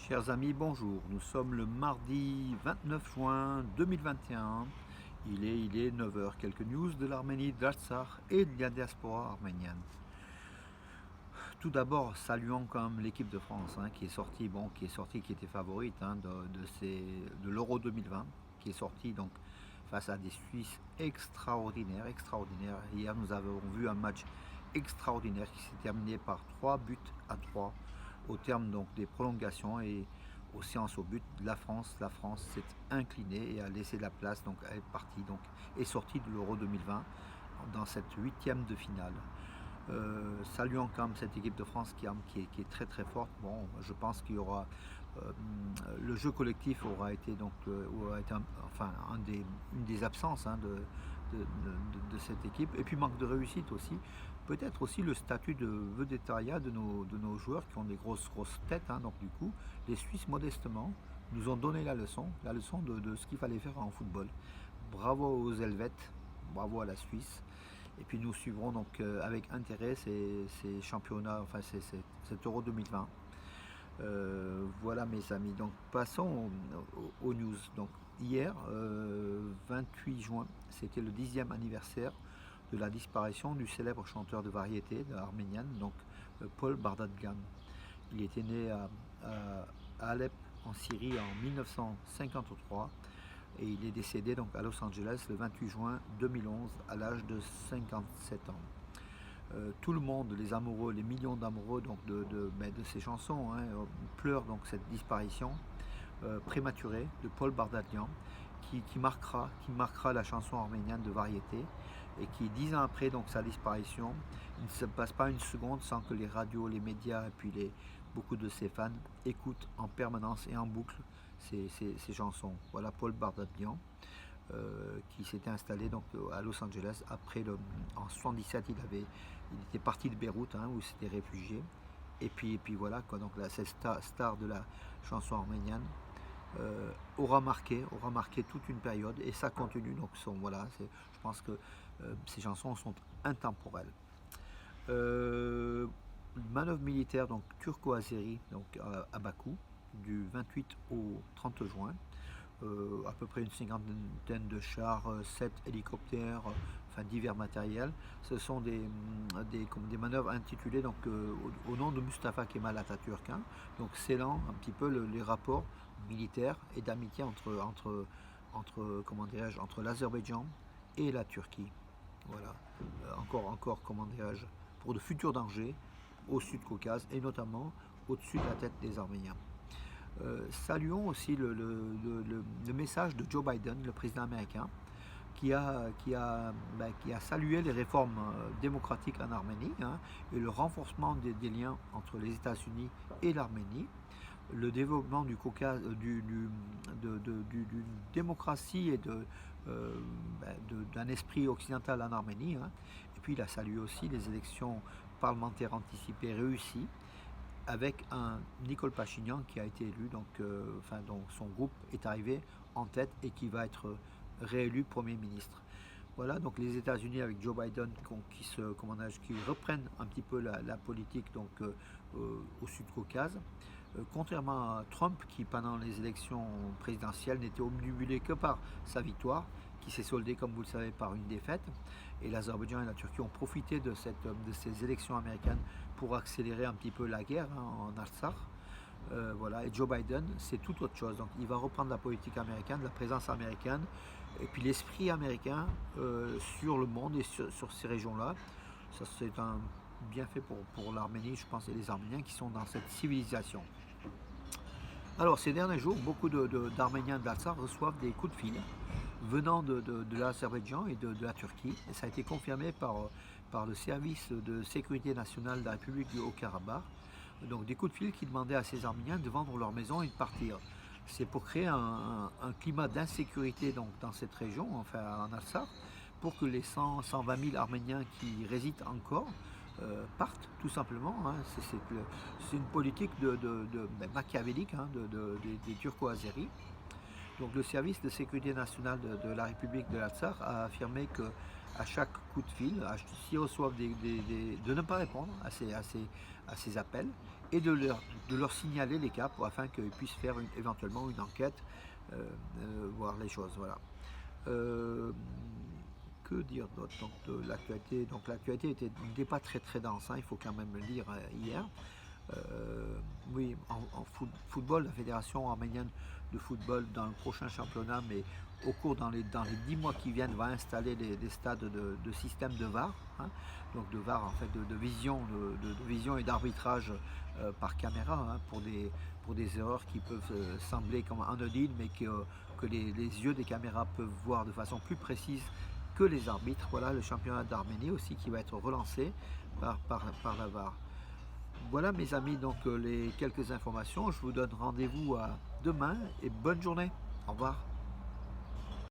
Chers amis, bonjour. Nous sommes le mardi 29 juin 2021. Il est 9 heures. Quelques news de l'Arménie, d'Artsakh et de la diaspora arménienne. Tout d'abord, saluons quand même l'équipe de France qui est sortie, qui était favorite de l'Euro 2020, qui est sortie donc face à des Suisses extraordinaires. Hier, nous avons vu un match extraordinaire qui s'est terminé par 3 buts à 3 au terme donc des prolongations et aux séances au but. La France s'est inclinée et a laissé la place, donc elle est sortie de l'Euro 2020 dans cette huitième de finale. Saluons quand même cette équipe de France qui est très très forte. Bon, je pense qu'il y aura le jeu collectif aura été une des absences de cette équipe. Et puis manque de réussite aussi. Peut-être aussi le statut de vedettariat de nos joueurs qui ont des grosses têtes. Donc du coup, les Suisses modestement nous ont donné la leçon de ce qu'il fallait faire en football. Bravo aux Helvètes, bravo à la Suisse. Et puis nous suivrons donc avec intérêt ces championnats, cet Euro 2020. Voilà mes amis. Donc passons aux news. Donc hier, 28 juin, c'était le 10e anniversaire de la disparition du célèbre chanteur de variété arménienne, donc Paul Bardadgan. Il était né à Alep en Syrie en 1953 et il est décédé donc à Los Angeles le 28 juin 2011 à l'âge de 57 ans. Tout le monde, les amoureux, les millions d'amoureux de ces chansons pleurent donc cette disparition prématurée de Paul Bardadjan qui marquera la chanson arménienne de variété et qui 10 ans après donc sa disparition, il ne se passe pas une seconde sans que les radios, les médias et puis beaucoup de ses fans écoutent en permanence et en boucle ces chansons. Voilà Paul Bardadjan. Qui s'était installé donc à Los Angeles après en 77 il était parti de Beyrouth où il s'était réfugié et puis voilà quoi. Donc là, cette star de la chanson arménienne aura marqué toute une période et ça continue. Donc je pense que ces chansons sont intemporelles. Manœuvre militaire donc turco-azérie donc à Bakou du 28 au 30 juin. À peu près une cinquantaine de chars, 7 hélicoptères, divers matériels. Ce sont des manœuvres intitulées donc, au nom de Mustafa Kemal Atatürk, donc scellant un petit peu les rapports militaires et d'amitié entre l'Azerbaïdjan et la Turquie. Voilà. Encore pour de futurs dangers au Sud-Caucase et notamment au-dessus de la tête des Arméniens. Saluons aussi le message de Joe Biden, le président américain, qui a salué les réformes démocratiques en Arménie et le renforcement des liens entre les États-Unis et l'Arménie, le développement du Caucase, d'une démocratie et d'un esprit occidental en Arménie. Et puis il a salué aussi les élections parlementaires anticipées réussies, avec un Nicole Pachinian qui a été élu, dont son groupe est arrivé en tête et qui va être réélu Premier ministre. Voilà, donc les États-Unis avec Joe Biden qui reprennent un petit peu la politique au Sud-Caucase. Contrairement à Trump qui pendant les élections présidentielles n'était omnibulé que par sa victoire, qui s'est soldée comme vous le savez par une défaite. Et l'Azerbaïdjan et la Turquie ont profité de ces élections américaines pour accélérer un petit peu la guerre en Artsakh. Voilà. Et Joe Biden, c'est tout autre chose. Donc il va reprendre la politique américaine, la présence américaine, et puis l'esprit américain sur le monde et sur ces régions-là. Ça, c'est un bienfait pour l'Arménie, je pense, et les Arméniens qui sont dans cette civilisation. Alors, ces derniers jours, beaucoup d'Arméniens d'Artsakh reçoivent des coups de fil venant de l'Azerbaïdjan et de la Turquie. Et ça a été confirmé par le service de sécurité nationale de la République du Haut-Karabakh. Donc des coups de fil qui demandaient à ces Arméniens de vendre leur maison et de partir. C'est pour créer un climat d'insécurité dans cette région, en Artsakh, pour que les 120 000 Arméniens qui résident encore partent tout simplement. C'est une politique machiavélique des Turco-Azéris. Donc le service de sécurité nationale de la République de l'Artsakh a affirmé que à chaque coup de fil, s'ils reçoivent de ne pas répondre à ces appels et de leur signaler les cas afin qu'ils puissent faire éventuellement une enquête, voir les choses. Voilà. Euh, que dire d'autre de l'actualité? Donc l'actualité n'était pas très très dense, hein, il faut quand même le lire hier. Oui, en football, la fédération arménienne de football dans le prochain championnat, mais dans les 10 mois qui viennent, va installer des stades de système de VAR, hein, donc de VAR en fait de vision, de vision et d'arbitrage par caméra, hein, pour des erreurs qui peuvent sembler comme anodines, mais que les yeux des caméras peuvent voir de façon plus précise que les arbitres. Voilà le championnat d'Arménie aussi qui va être relancé par la VAR. Voilà mes amis, donc les quelques informations. Je vous donne rendez-vous à demain et bonne journée. Au revoir.